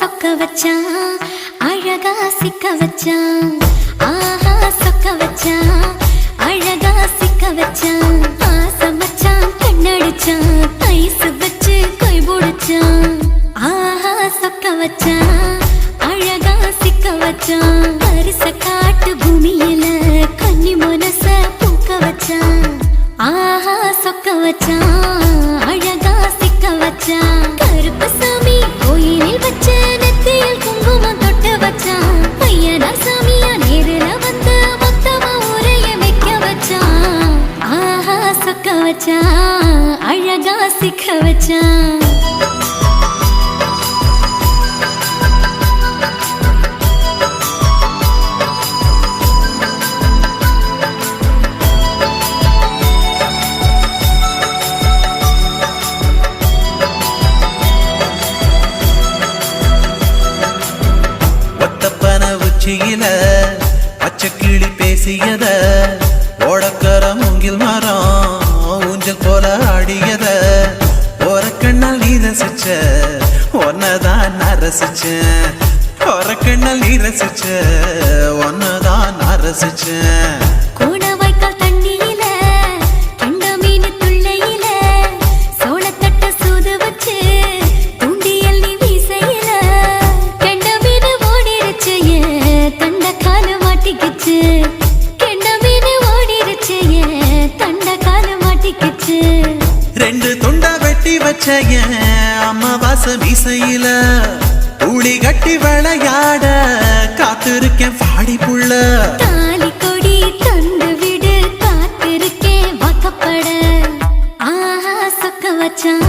சொக்க வச்சான் அழகா சிக்க வச்சான் ஆஹா சொக்க வச்சான் அழகா சிக்க வச்சான் ஆசை வச்சான் கண்ணடிச்சான் ஐஸ் வச்சு கை போடுச்சான் ஆஹா சொக்க வச்சான் அழகா சிக்க வச்சான் அரிச காட்டு பூமியில கன்னி மனச பூக்க வச்சான் ஆஹா சொக்க வச்சான் அழகா சிக்க வச்சான் கருப்பு சாமி கோயிலில் வச்ச நெத்தியில் குங்குமம் தொட்டு வச்சான் பையனா சாமியா நேரில வந்து மொத்தமா ஊரைய வைக்க வச்சான் ஆஹா சொக்க வச்சான் அழகா சிக்க வச்சான் பச்சை கிளி பேசியத ஓடக்கர மூங்கில் மரம் ஊஞ்சல் போல ஆடியத ஒரு கண்ணால் நீ ரசிச்ச ஒன்னதான் நான் ரசிச்சேன் ஒரு கண்ணால் நீ ரசிச்ச ஒன்னதான் நான் ரசிச்சேன் ரெண்டு துண்டா வெட்டி வச்ச அம்மாவாச மீசையில ஊழி கட்டி விளையாட காத்திருக்கேன் பாடி புள்ள தாலி கொடி தந்து விடு காத்திருக்கேன் வாக்கப்பட ஆஹா சொக்க வச்சான்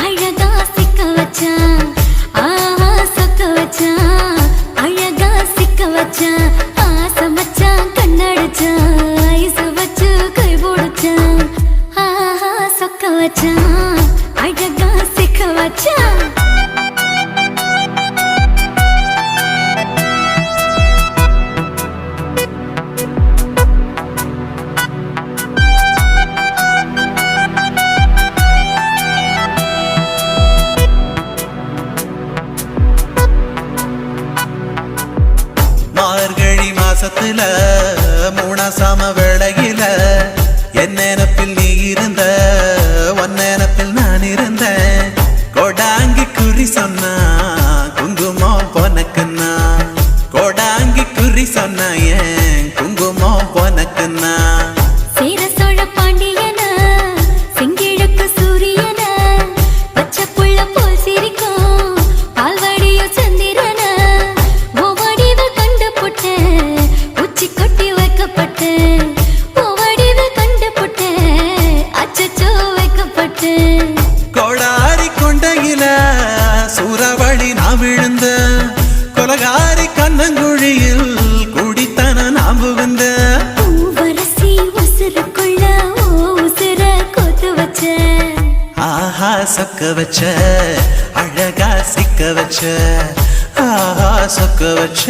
அழகா சிக்க வச்சான் ஆஹா சொக்க வச்சான் அழகா சிக்க வச்சான் ஆசை வச்சான் கண்ணடிச்சான் ஐஸ் வச்சு கை போடுச்சான் ஆஹா சொக்க வச்சான் அழகா சிக்க வச்சான் மார்கழி மாசத்துல மூணாசாம வேளையில என் நினப்பில் நீ இருந்த உன் நினப்பில் நான் இருந்தேன் கோடாங்கி குறி சொன்னா குங்குமம் பொனக்குன்னா கோடாங்கி குறி சொன்னா ஏன் குங்குமம் பொனக்குன்னா சேர சோழ பாண்டியன செங்கிழக்கு சூரியன பச்சை புள்ள போல் சிரிக்கும் பால்வடியோ சந்திரன ஓவடிவ கண்டு புட்ட உச்சி கொட்டி வைக்கப்பட்டு ஓவடிவ கண்டு புட்ட அச்சச்சோ வைக்கப்பட்டு கோடாரி கொண்டையில சூறாவளி நான் விழுந்த கொலகாரி கண்ணங்குழியில் குடித்தன நாம் புகுந்த பூவரசி உசுருக்குள்ள உசுர கொத்து வச்ச ஆஹா சொக்க வச்ச அழகா சிக்க வச்ச ஆஹா சொக்க வச்ச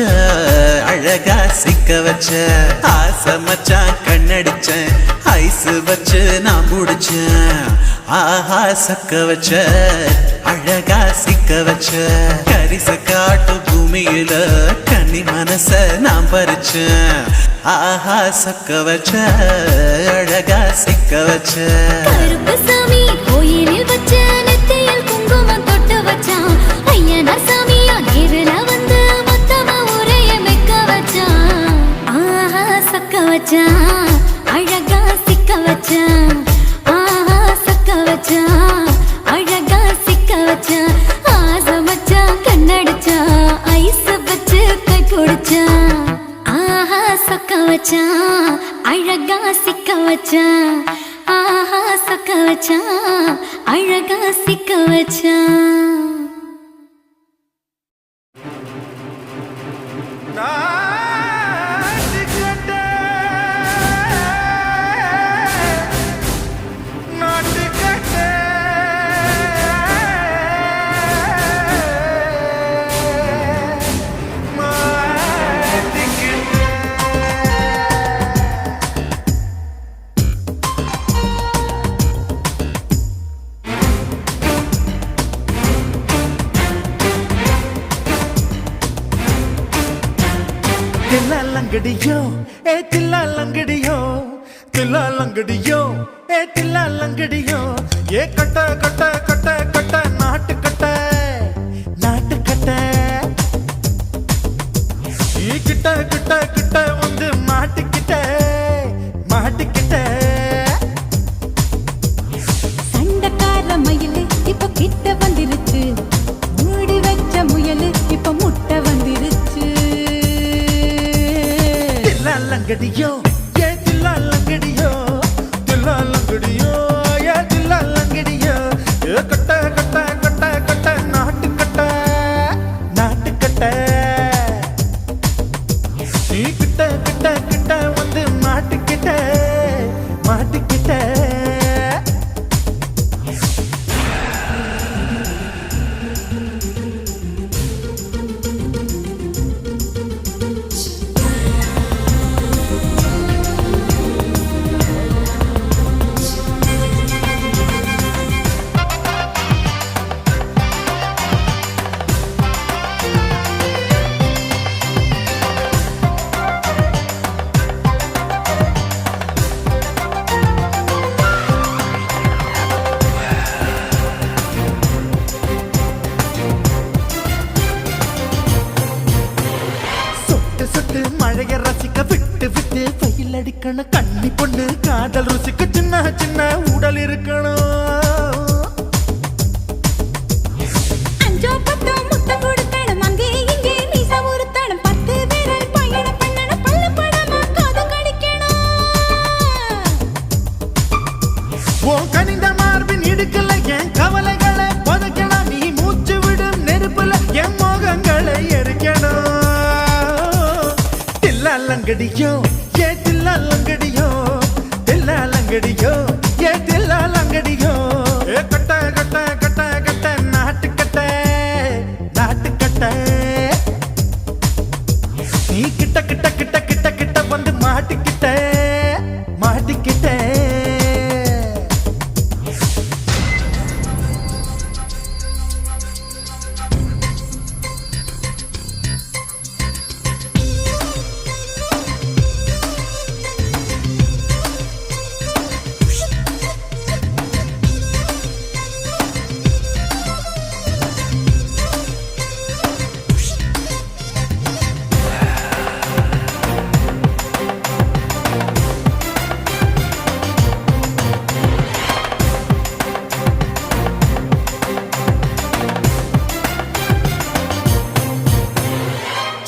அழகா சிக்க வச்ச ஆசை மச்சான் கண்ணடிச்சேன் ஐஸ் வச்சு நான் முடிச்சேன் ஆஹா சொக்க வச்ச அழகா சிக்க வச்ச கரிச காட்டு பூமியில கன்னி மனச நான் பறிச்சேன் ஆஹா சொக்க வச்ச அழகா சிக்க வச்ச கருப்பு சாமி கோயிலில் வச்ச நெத்தியில் குங்குமம் தொட்டு வச்சான் ஐயனா சாமியா நேரில வந்து மொத்தமா ஊரைய வைக்க வச்சான் ஆஹா சொக்க வச்சான் அழகா சிக்க வச்சான் ஆஹா சொக்க வச்சான் அழகா சிக்க வச்சான் ஆசை வச்சான் கண்ணடிச்சான் ஐஸ் வச்சு கை குடிச்சான் ஆஹா சொக்க வச்சான் அழகா சிக்க வச்சான் ஆஹா சொக்க வச்சான் அழகா சிக்க வச்சான் லங்கடியோ ஏ தில்லா லங்கடியோ தில்லா லங்கடியோ ஏ தில்லா லங்கடியோ ஏ கட்ட கட்ட கட்ட கட்ட நாட்டு கட்ட நாட்டு கட்ட நீ கிட்ட கிட்ட கிட்ட வந்து மாட்டிக்கிட்ட மாட்டிக்கிட்ட சண்டக்கார மயிலு இப்ப கிட்ட வந்துருச்சு மூடி வச்ச முயலு இப்ப முட்டை வந்துருச்சு தில்லா லங்கடியோ ஏ தில்லா லங்கடியோ தில்லா லங்கடியோ ஏ தில்லா லங்கடியோ ஏ கட்ட கட்ட கட்ட கட்ட நாட்டு கட்ட நாட்டு கட்ட நீ கிட்ட கிட்ட கிட்ட வந்து மாட்டிக்கிட்ட மாட்டிக்கிட்ட சொட்டு மழைய ரசிக்க விட்டு விட்டு வெயில் அடிக்கணும் கண்ணி பொண்ணு காதல் ருசிக்க சின்ன சின்ன உடல் இருக்கணும் அஞ்சோ பத்தோ முட்டை கொடுக்கணும் அங்கே இங்கே மீச உருத்தணும் 10 விரல் பயணம் பண்ணணும் பல்ல படமா காது கடிக்கணும் உன் கனிந்த மார்பின் இடுக்கல என் கவலைகளை புதைக்கணும் நீ மூச்சு விடும் நெருப்புல என் மோகங்களை எரிக்கணும் தில்லா லங்கடியோ ஏ தில்லா லங்கடியோ தில்லா லங்கடியோ ஏ தில்லா லங்கடியோ ஏ கட்ட கட்ட கட்ட கட்ட நாட்டு கட்ட நாட்டு கட்ட நீ கிட்ட கிட்ட கிட்ட கிட்ட கிட்ட வந்து மாட்டிக்கிட்ட மாட்டிக்கிட்ட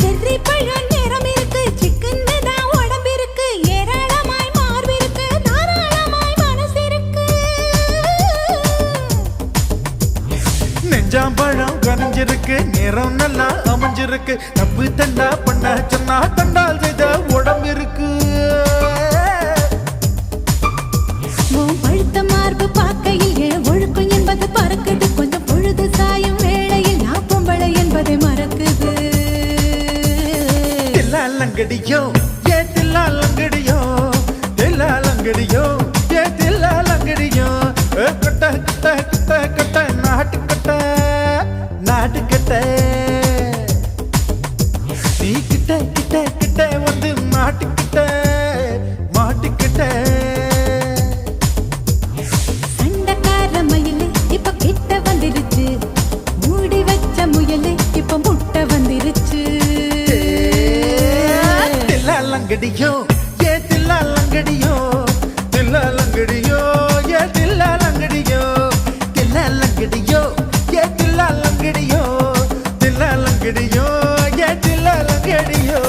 செர்ரி பழம் நிறம் இருக்கு சிக்கன்னு தான் உடம்பு இருக்கு ஏராளமாய் மார்பு இருக்கு தாராளமாய் மனசு இருக்கு நெஞ்சாம்பழம் கனிஞ்சிருக்கு நிறம் நல்லா அமைஞ்சிருக்கு தப்பு தண்டா பண்ண சொன்னா தண்டால் செய்த உடம்பு இருக்கு உன் பழுத்த மார்பு பார்க்கையில் என் ஒழுக்கம் என்பது பறக்குது கொஞ்சம் பொழுது சாயும் வேளையில் நான் பொம்பளை என்பதை மறக்குது தில்லா லங்கடியோ ஏ தில்லா லங்கடியோ தில்லா லங்கடியோ ஏ தில்லா லங்கடியோ ஏ கட்ட கட்ட கட்ட கட்ட நாட்டு கட்ட நாட்டு கட்ட நீ கிட்ட கிட்ட கிட்ட வந்து மாட்டிக்கிட்ட மாட்டிக்கிட்ட சண்டக்கார மயிலு இப்ப கிட்ட வந்துருச்சு மூடி வச்ச முயலு இப்ப முட்டை வந்துருச்சு தில்லா லங்கடியோ ஏ தில்லா லங்கடியோ தில்லா லங்கடியோ ஏ தில்லா லங்கடியோ தில்லா லங்கடியோ ஏ தில்லா லங்கடியோ தில்லா லங்கடியோ ஏ தில்லா லங்கடியோ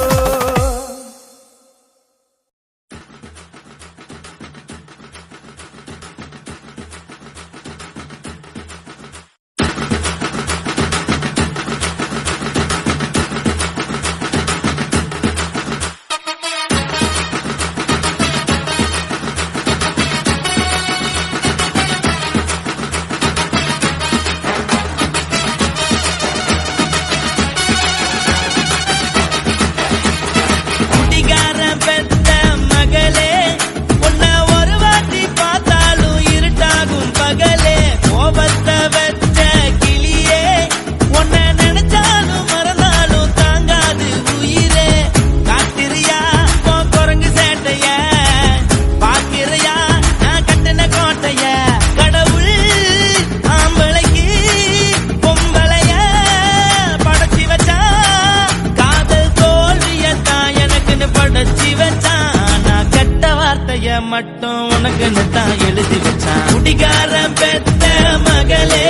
மட்டும் உனக்குன்னு தான் எழுதி வச்சான். குடிகாரன் பெத்த மகளே,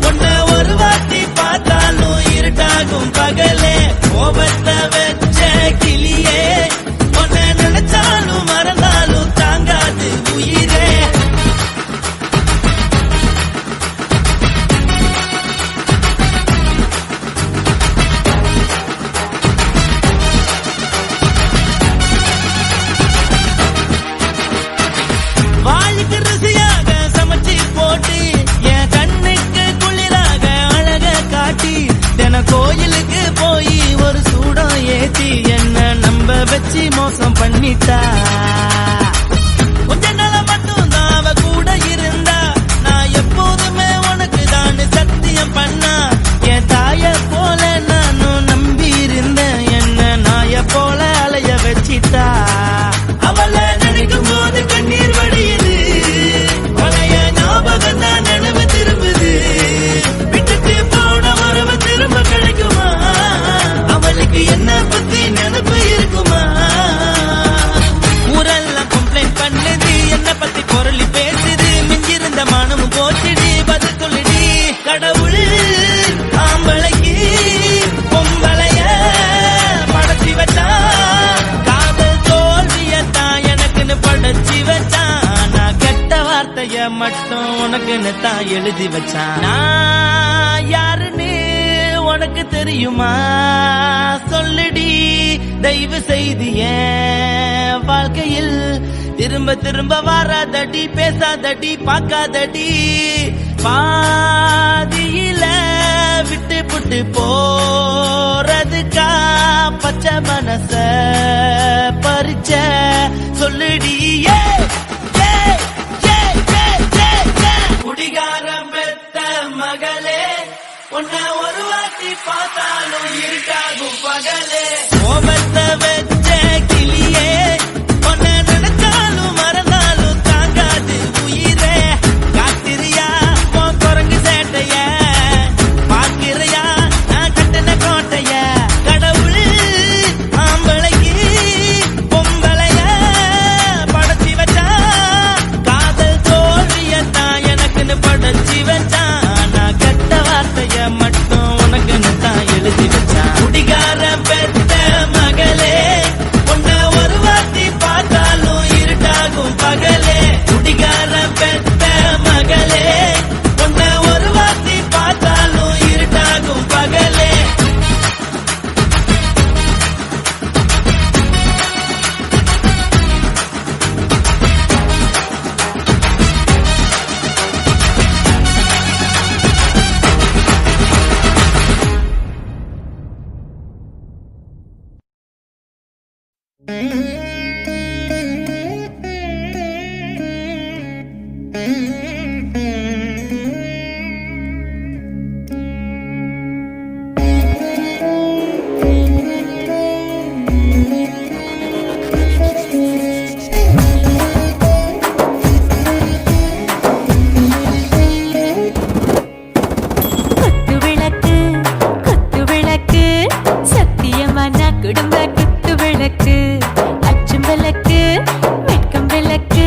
உன்னை ஒரு வாட்டி பார்த்தாலும் இருட்டாகும் பகலே. கோபத்தை வச்ச கிளியே, உன்னை நினைச்சாலும் மறந்தாலும் தாங்காது உயிரே. வாளுக்கு ருசியாக சமைச்சு போட்டு என் கண்ணுக்கு குளிராக அழக காட்டி தின கோயிலுக்கு போய் ஒரு சூடம் ஏத்தி என்ன நம்ப வச்சு மோசம் பண்ணிட்டா. கொஞ்ச நாள மட்டும் தான் அவ கூட இருந்தா, நான் எப்போதுமே உனக்கு தான் சத்தியம் பண்ணா. என் தாய போல நானும் நம்பி இருந்தேன், என்ன நாய போல அலைய வச்சிட்டா. அவளை நினைக்கும் போது கண்ணீர் வடியுது, பழைய ஞாபகம் தான் நினைவு திரும்புது. விட்டுட்டு போன உறவு திரும்ப கிடைக்குமா? அவளுக்கு என்ன பத்தி நினைப்பு இருக்குமா? ஊரெல்லாம் கம்ப்ளைண்ட் பண்ணுது, என்ன பத்தி பொருளி பேசுது. மிஞ்சிருந்த மானமும் போச்சுடி, பதில் சொல்லுடி. கடவுள் ஆம்பளைக்கு பொம்பளைய படைச்சி வச்சா, காதல் தோல்வியத்தான் எனக்குன்னு படைச்சி வச்சான். நான் கெட்ட வார்த்தைய மட்டும் உனக்குன்னு தான் எழுதி வச்சான். நான் யாருன்னு உனக்கு தெரியுமா? சொல்லுடி தயவு செய்து என் வாழ்க்கையில் திரும்ப திரும்ப வராதடி, பேசாதடி, பார்க்காதடி. பாதியில விட்டு புட்டு போறதுக்கா பச்சை மனச பறிச்ச சொல்லுடி. குடிகாரம் பெத்த மகளே, உன்னை ஒரு வாட்டி பார்த்தாலும் இருட்டாகும் பகலே. கோபத்தை வச்ச கிளியே, உன்னை நினைச்சாலும் மறந்தாலும் தாங்காது உயிரே. காத்திரியா உன் குரங்கு சேட்டைய, பார்க்கிறையா நான் கட்டின கோட்டைய. கடவுள் ஆம்பளைக்கு பொம்பளைய படைச்சி வச்சா, காதல் தோல்வியத்தான் எனக்குன்னு படைச்சி வச்சான். நான் கெட்ட வார்த்தைய மட்டும் உனக்குன்னு தான் எழுதி வச்சான். குடிகார பெத்த மகளே, உன்னை ஒரு வாட்டி பார்த்தாலும் இருட்டாகும் பகலே. குடிகார பெத்த மகளே, உன்னை ஒரு வாட்டி பார்த்தாலும் இருட்டாகும் பகலே. குத்து விளக்கு சத்தியமான குடும்ப குத்து விளக்கு. அச்சும் விளக்கு வெட்கம் விளக்கு,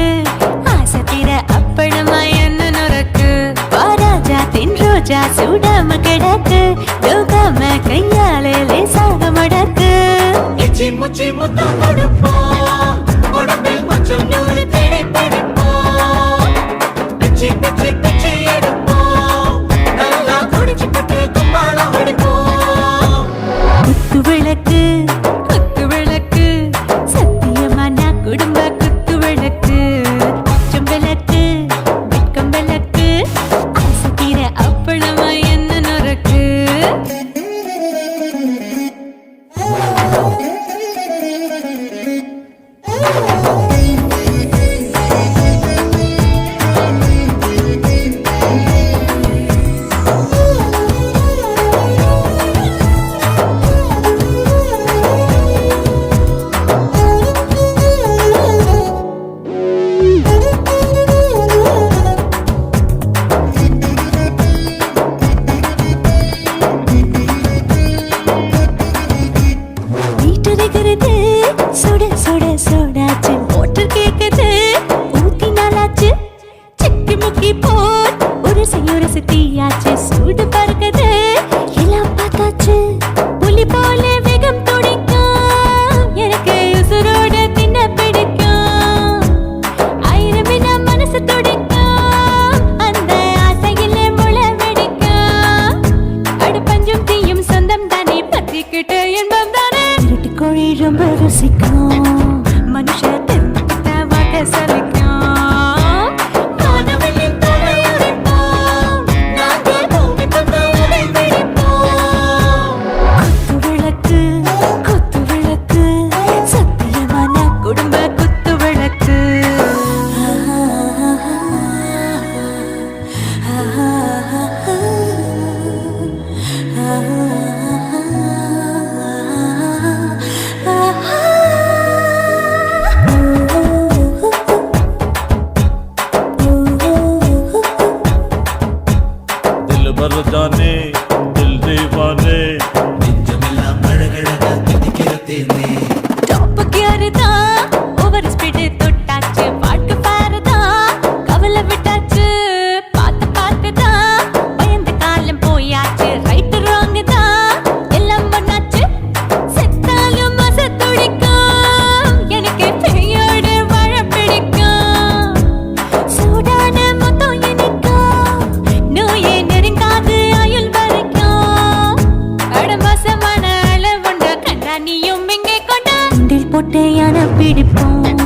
ஆசை தீர அப்பளமா என்ன நுறக்கு. வாராஜா தின் ரோஜா சூடாம கிடக்கு, யோகாம கையாலே லேசாக மடக்கு. எச்சி முச்சி முத்தம் கொடுப்போம், உடம்பில் கொஞ்சம் நூறு தேடி பிடிப்போம். பிச்சி பிச்சி பிச்சி எடுப்போம், நல்லா குடிச்சு பட்டு கும்பாளம் அடிப்போம். குத்து விளக்கு சத்தியமான குடும்ப குத்து விளக்கு. அச்சும் விளக்கு வெட்கம் விளக்கு, ஆசை தீர அப்பளமா என்ன நுறக்கு. தொட்டாச்சு புலி போல வேகம் துடிக்கும் எனக்கு உசுரோட தின்ன பிடிக்கும் ஆயிரமே நான் மனசு துடிக்கும் அந்த ஆசையிலே முளை வெடிக்கும் அடுப்பஞ்சும் தீயும் சொந்தம் தானே பத்திக்கிட்ட இன்பம் தானே இருட்டு கோழி ரொம்ப ருசிக்கும் மனுஷ தெரிஞ்சுக்கிட்ட வாக்க சலிக்கும் வானவெளியின் தோலை உடைப்போம் நாங்கள் பூமி தந்த உடை வெடிப்போம் குத்து விளக்கு சத்தியமான குடும்ப குத்து விளக்கு दिल भर जाने दिल दीवाने நெஞ்சமெல்லாம் அழகழகா தித்திக்கிறதேனே டாப் கியர் தான் ஓவர் ஸ்பீட் தொட்டாச்சு பாட்டு பாரு தான் கவலை விட்டாச்சு பார்த்து தான் பயந்த காலம் போயாச்சு ரைட் ராங் தான் எல்லாம் பண்ணாச்சு செத்தாலும் மச துடிக்கும் எனக்கு பெயோடு வாழ பிடிக்கும் சூடான மொத்தம் எனக்கும் நோயே நெருங்காது ஆயுள் வரைக்கும் கடமசமான அளவுண்ட கண்டா நீயும் இங்கே கொண்ட உண்டில் போட்டு யானை பிடிப்போம்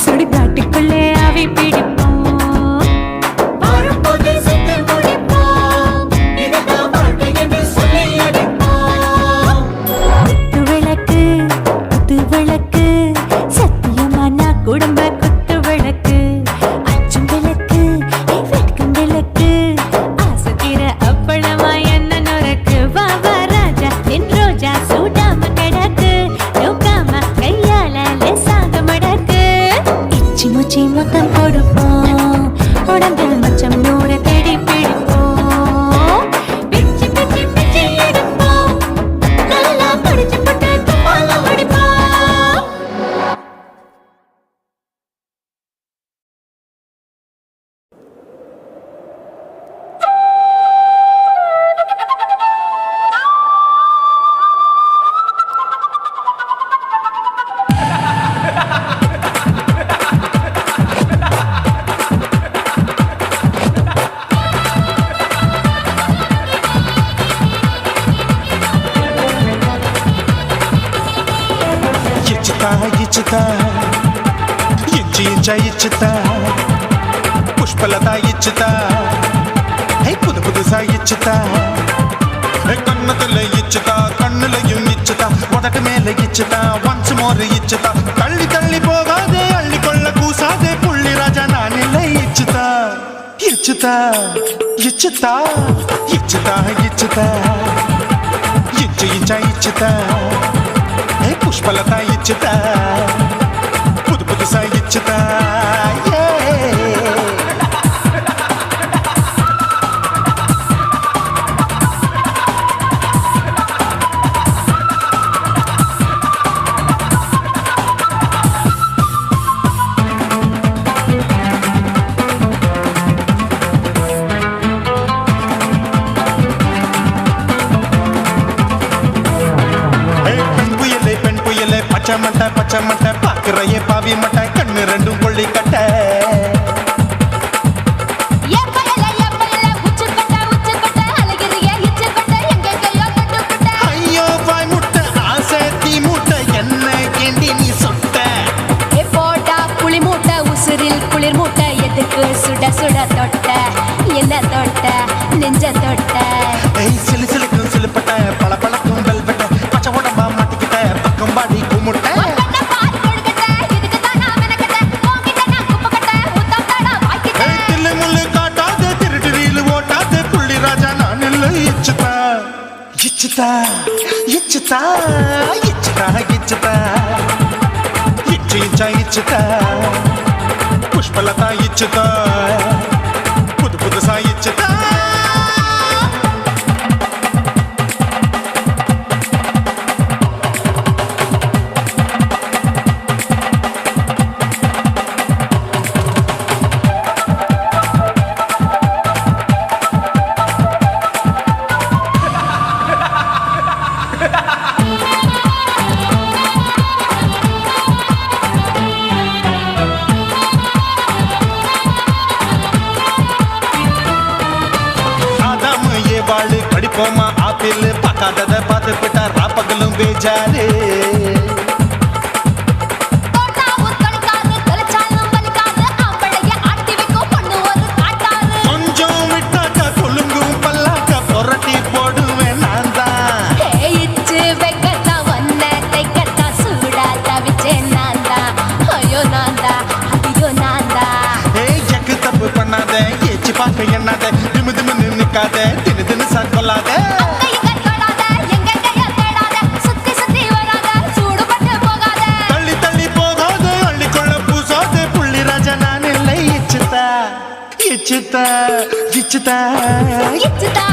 சுடுகாட்டுக்குள்ளே அவை பிடிப்போம் வாழும்போது செத்து முடிப்போம் இதுதான் வாழ்க்கை என்று சொல்லி அடிப்போம் குத்து விளக்கு சத்தியமான குடும்ப குத்து விளக்கு அச்சும் விளக்கு வெட்கும் விளக்கு ஆசைக்கிற அப்பளமா என்ன நுறக்கு வா வா ராஜா என் ரோஜா சூடாம கிடக்கு நோக்காம கையால லேசாக மடக்கு இச்சி முச்சி மொத்தம் கொடுப்போம் உடம்பில் மச்சம் நூறு தேடி பிடிப்போம் பிச்சி பிச்சி பிச்சி எடுப்போம் நல்லா படிச்சு போட்டு துப்பால படிப்போம் ఇచ్చుతా ఇచ్చుతా పుష్పలత ఇచ్చుతా புது புதுசா இச்சுதா கண்ணத்துல இச்சுதா கண்ணுலையும் இச்சுதா உதட்டு மேல இச்சுதா ஒன்ஸ் மோர் இச்சுதா தள்ளி தள்ளி போகாதே அள்ளி கொள்ள கூசாதே புள்ளி ராஜா நான் இல்லை இச்சுதா இச்சுதா இச்சுதா இச்சுதா இச்சுதா இச்சுதா புஷ்பலதா இச்சுதா புது புதுசா இச்சுதா பச்சை மட்டை பாக்குறையே பாவி மட்டை கண்ணு ரெண்டும் கொள்ளி கட்ட ஐயோ பாய் முட்டை ஆசை தீ மூட்டை என்ன கேண்டி நீ சொட்ட போட்டா புளி மூட்டை உசுரில் குளிர் மூட்டை எதுக்கு சுட சுட தொட்ட என்ன தொட்ட நெஞ்ச தொட்ட சிலு சிலுக்கும் சிலுப்பட்ட பல பழக்கும் வெல்வெட்ட பச்சை உடம்பா மாட்டிக்கிட்ட பக்கம் பாடி குமுட்ட தில்லு முள்ளு காட்டாத திருட்டு ரீலு ஓட்டாத புள்ளி ராஜா நான் இல்லை இச்சுதா இச்சுதா இச்சுதா இச்சுதா இச்சுதா இச்சு இச்சா இச்சுதா புஷ்பலதா இச்சுதா புது புதுசா இச்சுதா பார்க்காதத பார்த்து போட்டா ராப்பகலும் பேஜாரு தோட்டாவும் தொலைக்காது தொலைச்சாலும் வலிக்காது ஆம்பளைய ஆட்டி வைக்கும் பொண்ணு ஒரு காட்டாரு கொஞ்சம் விட்டாக்கா கொலுங்கும் பல்லாக்கா புரட்டி போடுவேன் நான் தான் இச்சு வைக்கத்தா ஒன்ன தைக்கத்தா சூடா தவிச்சேன் நான்தா ஐயோ நான்தா ஐயோ நான்தா ஏய் எக்கு தப்பு பண்ணாத ஏச்சி பார்க்க எண்ணாத திமு திமுன்னு நிக்காத தின்னு தின்னு சாக்கொள்ளாத கைங்க தொடாத எங்க கைய தேடாத சுத்தி சுத்தி வராத சூடுபட்டு போகாத தள்ளி தள்ளி போகாத அள்ளிக்கொள்ள பூசாத புள்ளி ராஜா நான் இல்லை இச்சுதா இச்சுதா இச்சுதா இச்சுதா